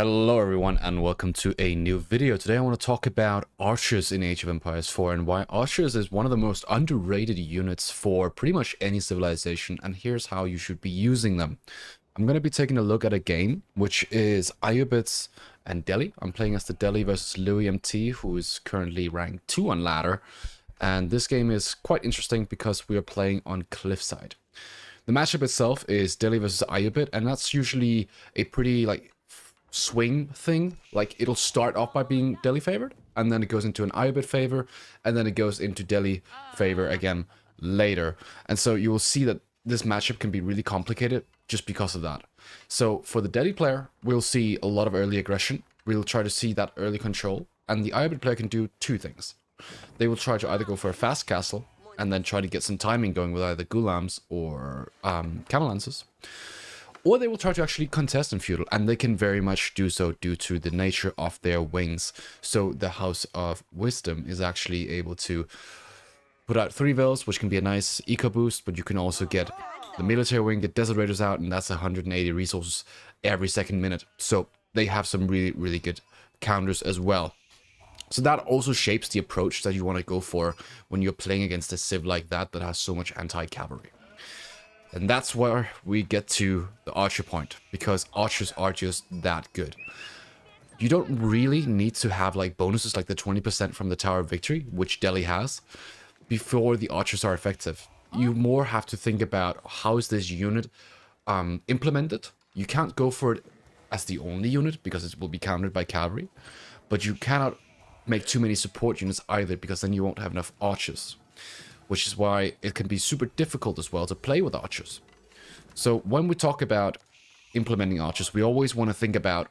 Hello everyone and welcome to a new video. Today I want to talk about archers in Age of Empires 4 and why archers is one of the most underrated units for pretty much any civilization, and here's how you should be using them. I'm going to be taking a look at a game which is Ayubits and Delhi. I'm playing as the Delhi versus Louis MT, who is currently ranked 2 on ladder, and this game is quite interesting because we are playing on Cliffside. The matchup itself is Delhi versus Ayubit, and that's usually a pretty swing thing. Like, it'll start off by being Delhi favored, and then it goes into an Ayubit favor, and then it goes into Delhi favor again later. And so you will see that this matchup can be really complicated just because of that. So for the Delhi player, we'll see a lot of early aggression. We'll try to see that early control, and the Ayubit player can do two things. They will try to either go for a fast castle and then try to get some timing going with either Gulams or Camel Lancers, or they will try to actually contest in feudal, and they can very much do so due to the nature of their wings. So the House of Wisdom is actually able to put out 3 vills, which can be a nice eco boost, but you can also get the military wing, get Desert Raiders out, and that's 180 resources every second minute. So they have some really good counters as well. So that also shapes the approach that you want to go for when you're playing against a civ like that has so much anti-cavalry. And that's where we get to the archer point, because archers are just that good. You don't really need to have like bonuses like the 20% from the Tower of Victory, which Delhi has, before the archers are effective. You more have to think about how is this unit implemented. You can't go for it as the only unit because it will be countered by cavalry, but you cannot make too many support units either, because then you won't have enough archers, which is why it can be super difficult as well to play with archers. So when we talk about implementing archers, we always want to think about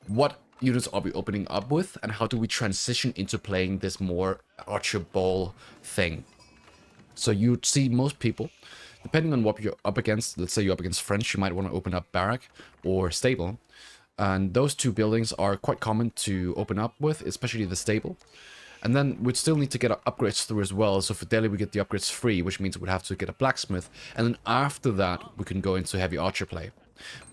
what units are we opening up with and how do we transition into playing this more archer ball thing. So you'd see most people, depending on what you're up against, let's say you're up against French, you might want to open up barrack or stable. And those two buildings are quite common to open up with, especially the stable. And then we'd still need to get our upgrades through as well. So for Delhi, we get the upgrades free, which means we'd have to get a blacksmith. And then after that, we can go into heavy archer play.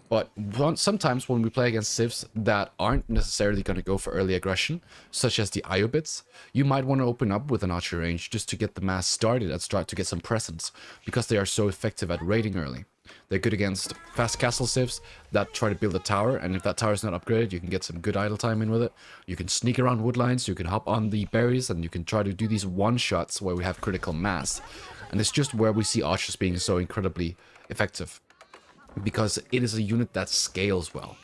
But sometimes when we play against civs that aren't necessarily going to go for early aggression, such as the Ayubits, you might want to open up with an archer range just to get the mass started and start to get some presence, because they are so effective at raiding early. They're good against fast castle civs that try to build a tower, and if that tower is not upgraded, you can get some good idle time in with it. You can sneak around wood lines, you can hop on the berries, and you can try to do these one-shots where we have critical mass. And it's just where we see archers being so incredibly effective, because it is a unit that scales well.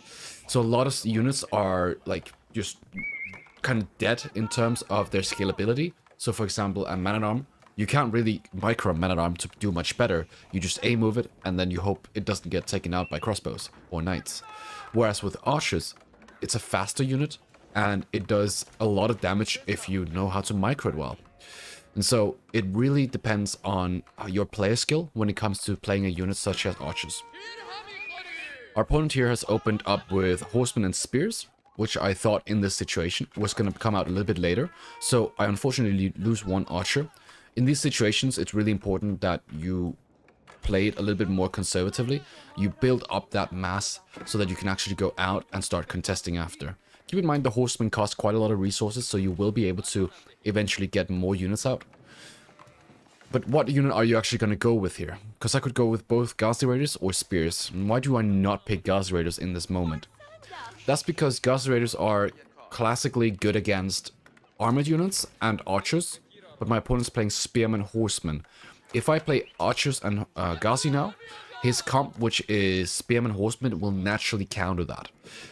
So a lot of units are like just kind of dead in terms of their scalability. So for example, a man-at-arm, you can't really micro man-at-arm to do much better. You just A-move it, and then you hope it doesn't get taken out by crossbows or knights. Whereas with archers, it's a faster unit, and it does a lot of damage if you know how to micro it well. And so it really depends on your player skill when it comes to playing a unit such as archers. Our opponent here has opened up with horsemen and spears, which I thought in this situation was going to come out a little bit later. So I unfortunately lose one archer. In these situations, it's really important that you play it a little bit more conservatively. You build up that mass so that you can actually go out and start contesting after. Keep in mind the horsemen cost quite a lot of resources, so you will be able to eventually get more units out. But what unit are you actually going to go with here? Because I could go with both Ghazi Raiders or Spears. And why do I not pick Ghazi Raiders in this moment? That's because Ghazi Raiders are classically good against armored units and archers, but my opponent's playing Spearmen, Horsemen. If I play archers and Ghazi now, his comp, which is Spearmen, Horsemen, will naturally counter that.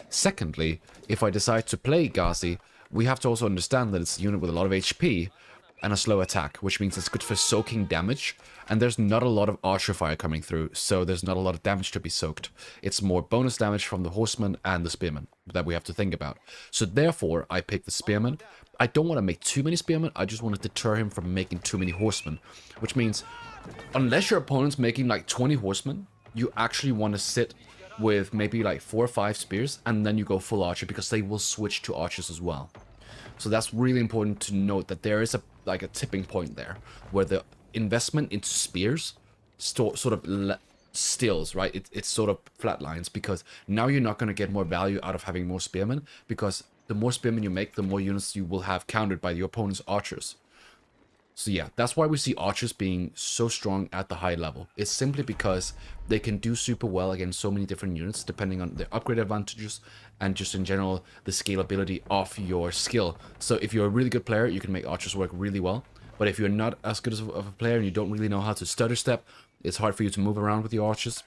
Secondly, if I decide to play Ghazi, we have to also understand that it's a unit with a lot of HP and a slow attack, which means it's good for soaking damage, and there's not a lot of archer fire coming through, so there's not a lot of damage to be soaked. It's more bonus damage from the horsemen and the spearmen that we have to think about. So therefore, I pick the spearmen. I don't want to make too many spearmen, I just want to deter him from making too many horsemen, which means unless your opponent's making like 20 horsemen, you actually want to sit with maybe like 4 or 5 spears, and then you go full archer, because they will switch to archers as well. So that's really important to note, that there is a tipping point there where the investment into spears sort of stills, right? It's sort of flatlines, because now you're not going to get more value out of having more spearmen, because the more spearmen you make, the more units you will have countered by your opponent's archers. So yeah, that's why we see archers being so strong at the high level. It's simply because they can do super well against so many different units, depending on their upgrade advantages and just in general the scalability of your skill. So if you're a really good player, you can make archers work really well. But if you're not as good of a player and you don't really know how to stutter step, it's hard for you to move around with your archers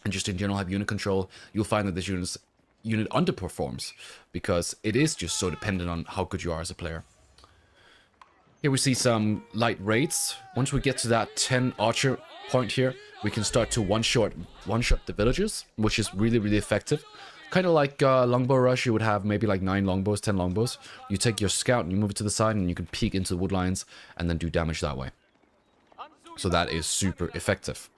and just in general have unit control. You'll find that this unit underperforms because it is just so dependent on how good you are as a player. Here we see some light raids. Once we get to that 10 archer point here, we can start to one-shot the villagers, which is really, really effective. Kind of like longbow rush, you would have maybe like 9 longbows, 10 longbows. You take your scout and you move it to the side and you can peek into the wood lines and then do damage that way. So that is super effective.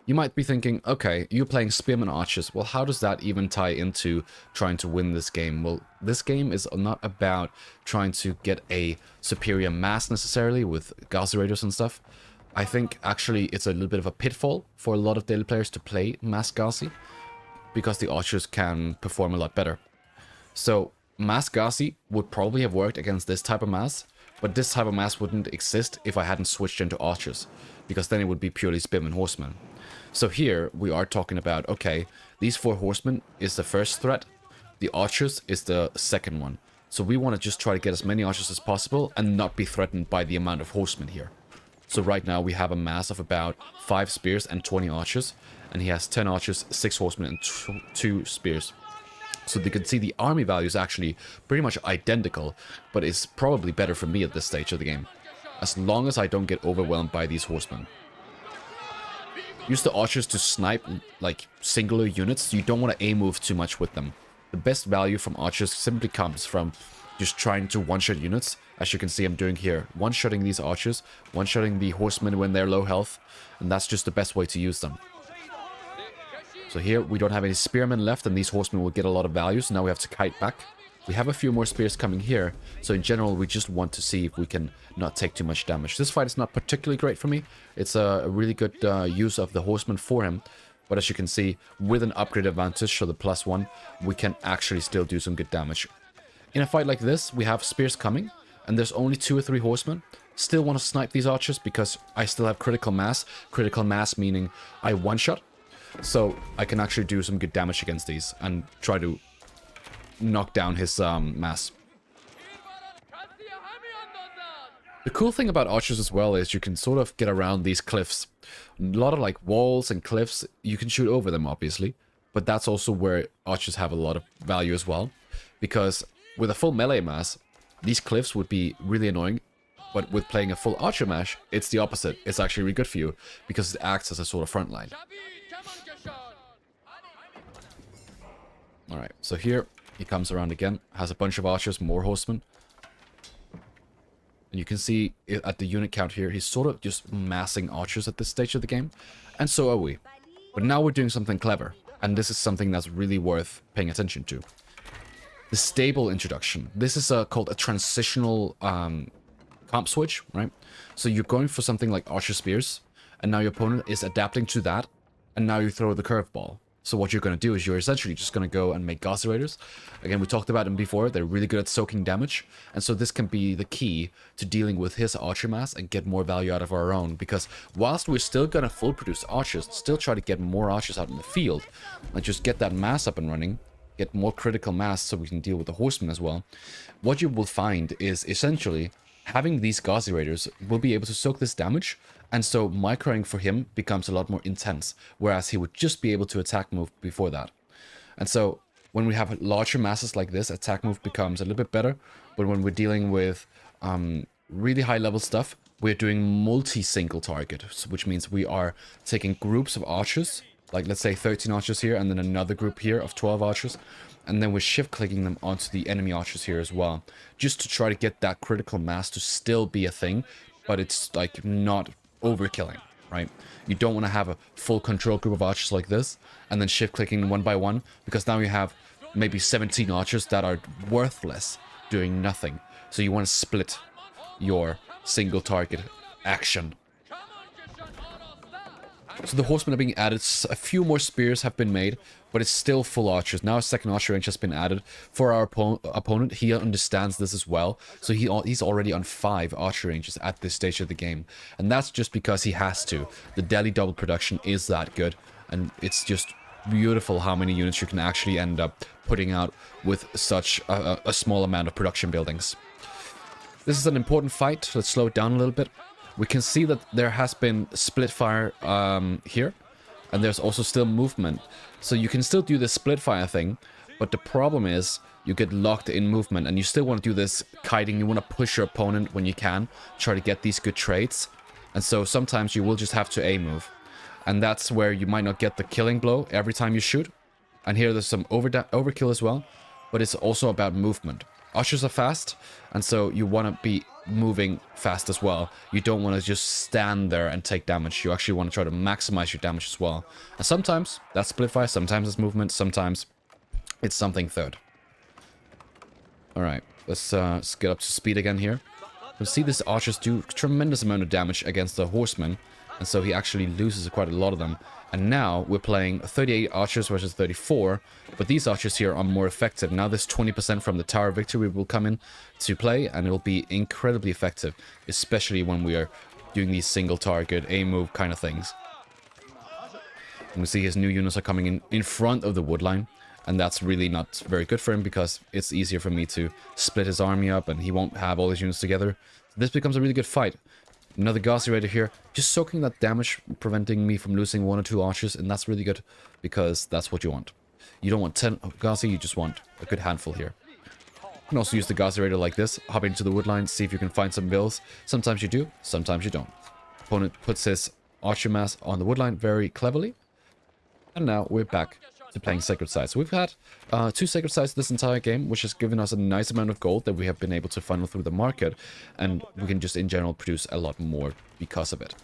You might be thinking, okay, you're playing spearmen archers. Well, how does that even tie into trying to win this game? Well, this game is not about trying to get a superior mass necessarily with Gazi Raiders and stuff. I think actually it's a little bit of a pitfall for a lot of daily players to play mass Gazi, because the archers can perform a lot better. So mass Gazi would probably have worked against this type of mass, but this type of mass wouldn't exist if I hadn't switched into archers, because then it would be purely spearmen horsemen. So here we are talking about, okay, these 4 horsemen is the first threat, the archers is the second one. So we want to just try to get as many archers as possible and not be threatened by the amount of horsemen here. So right now we have a mass of about 5 spears and 20 archers, and he has 10 archers, 6 horsemen and 2 spears. So you can see the army value is actually pretty much identical, but it's probably better for me at this stage of the game, as long as I don't get overwhelmed by these horsemen. Use the archers to snipe like singular units. You don't want to A-move too much with them. The best value from archers simply comes from just trying to one-shot units. As you can see I'm doing here. One-shotting these archers, one-shotting the horsemen when they're low health. And that's just the best way to use them. So here we don't have any spearmen left and these horsemen will get a lot of value. So now we have to kite back. We have a few more spears coming here, so in general we just want to see if we can not take too much damage. This fight is not particularly great for me. It's a really good use of the horseman for him, but as you can see, with an upgrade advantage, so the +1, we can actually still do some good damage. In a fight like this, we have spears coming, and there's only 2 or 3 horsemen. Still want to snipe these archers because I still have critical mass. Critical mass meaning I one-shot, so I can actually do some good damage against these and try to knock down his mass. The cool thing about archers as well is you can sort of get around these cliffs. A lot of like walls and cliffs, you can shoot over them obviously, but that's also where archers have a lot of value as well, because with a full melee mass, these cliffs would be really annoying, but with playing a full archer mash, it's the opposite. It's actually really good for you because it acts as a sort of front line. Alright, so here he comes around again, has a bunch of archers, more horsemen. And you can see at the unit count here, he's sort of just massing archers at this stage of the game. And so are we. But now we're doing something clever. And this is something that's really worth paying attention to. The stable introduction. This is called a transitional comp switch, right? So you're going for something like archer spears. And now your opponent is adapting to that. And now you throw the curveball. So what you're going to do is you're essentially just going to go and make Gazi Raiders. Again, we talked about them before. They're really good at soaking damage. And so this can be the key to dealing with his archer mass and get more value out of our own. Because whilst we're still going to full produce archers, still try to get more archers out in the field, and just get that mass up and running, get more critical mass so we can deal with the horsemen as well. What you will find is essentially having these Gazi Raiders will be able to soak this damage, and so microing for him becomes a lot more intense, whereas he would just be able to attack move before that. And so when we have larger masses like this, attack move becomes a little bit better, but when we're dealing with really high level stuff, we're doing multi-single target, which means we are taking groups of archers, like let's say 13 archers here, and then another group here of 12 archers, and then we're shift clicking them onto the enemy archers here as well, just to try to get that critical mass to still be a thing, but it's like not overkilling, right? You don't want to have a full control group of archers like this, and then shift clicking one by one, because now you have maybe 17 archers that are worthless, doing nothing. So you want to split your single target action. So the horsemen are being added. A few more spears have been made, but it's still full archers. Now a second archer range has been added for our opponent. He understands this as well. So he's already on 5 archer ranges at this stage of the game. And that's just because he has to. The daily double production is that good. And it's just beautiful how many units you can actually end up putting out with such a small amount of production buildings. This is an important fight. Let's slow it down a little bit. We can see that there has been split fire here, and there's also still movement. So you can still do this split fire thing, but the problem is you get locked in movement, and you still want to do this kiting. You want to push your opponent when you can, try to get these good trades. And so sometimes you will just have to A-move. And that's where you might not get the killing blow every time you shoot. And here there's some overkill as well, but it's also about movement. Archers are fast, and so you want to be moving fast as well. You don't want to just stand there and take damage. You actually want to try to maximize your damage as well. And sometimes that's split fire, sometimes it's movement, sometimes it's something third. Alright, let's get up to speed again here. You'll see this archers do tremendous amount of damage against the horsemen, and so he actually loses quite a lot of them. And now we're playing 38 archers versus 34, but these archers here are more effective. Now this 20% from the Tower of Victory will come in to play, and it'll be incredibly effective, especially when we are doing these single target, A-move kind of things. And we see his new units are coming in front of the wood line, and that's really not very good for him because it's easier for me to split his army up and he won't have all his units together. So this becomes a really good fight. Another Gazi Raider here, just soaking that damage, preventing me from losing 1 or 2 archers, and that's really good, because that's what you want. You don't want 10 Gazi, you just want a good handful here. You can also use the Gazi Raider like this, hop into the wood line, see if you can find some bills. Sometimes you do, sometimes you don't. Opponent puts his archer mass on the wood line very cleverly, and now we're back to playing Sacred Sites. So we've had 2 Sacred Sites this entire game, which has given us a nice amount of gold that we have been able to funnel through the market, and we can just in general produce a lot more because of it.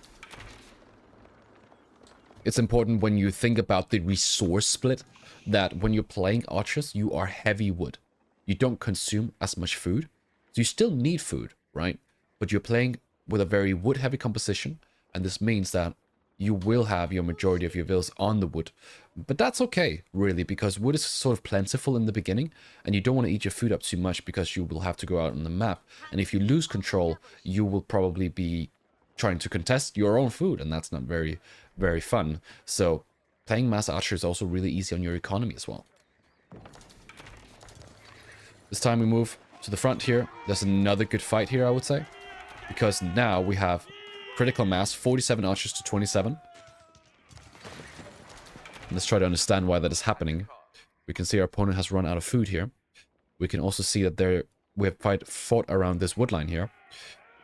It's important when you think about the resource split that when you're playing archers, you are heavy wood. You don't consume as much food, so you still need food, right? But you're playing with a very wood heavy composition, and this means that you will have your majority of your vills on the wood. But that's okay, really, because wood is sort of plentiful in the beginning, and you don't want to eat your food up too much because you will have to go out on the map. And if you lose control, you will probably be trying to contest your own food, and that's not very, very fun. So playing mass archer is also really easy on your economy as well. This time we move to the front here. There's another good fight here, I would say, because now we have critical mass, 47 archers to 27. Let's try to understand why that is happening. We can see our opponent has run out of food here. We can also see that we have fought around this wood line here.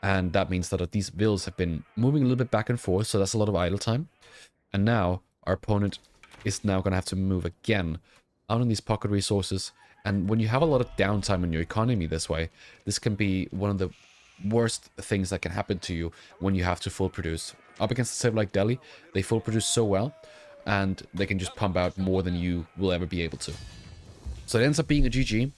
And that means that these vills have been moving a little bit back and forth, so that's a lot of idle time. And now our opponent is now going to have to move again out on these pocket resources. And when you have a lot of downtime in your economy this way, this can be one of the worst things that can happen to you when you have to full produce. Up against a civ like Delhi, they full produce so well, and they can just pump out more than you will ever be able to. So it ends up being a GG,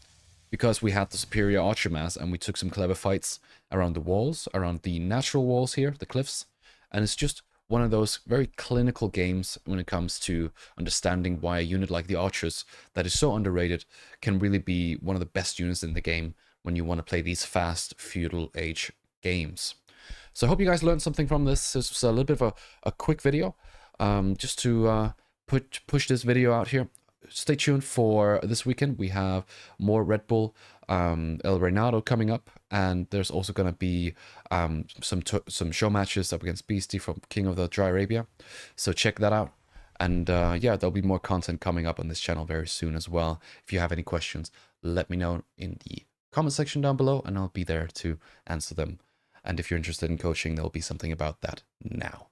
because we had the superior archer mass, and we took some clever fights around the walls, around the natural walls here, the cliffs, and it's just one of those very clinical games when it comes to understanding why a unit like the archers, that is so underrated, can really be one of the best units in the game when you want to play these fast feudal age games. So I hope you guys learned something from this. This was a little bit of a quick video, just to push this video out here. Stay tuned for this weekend. We have more Red Bull El Reinado coming up, and there's also going to be some show matches up against Beastie from King of the Dry Arabia. So check that out. And yeah, there'll be more content coming up on this channel very soon as well. If you have any questions, let me know in the comment section down below, and I'll be there to answer them. And if you're interested in coaching, there'll be something about that now.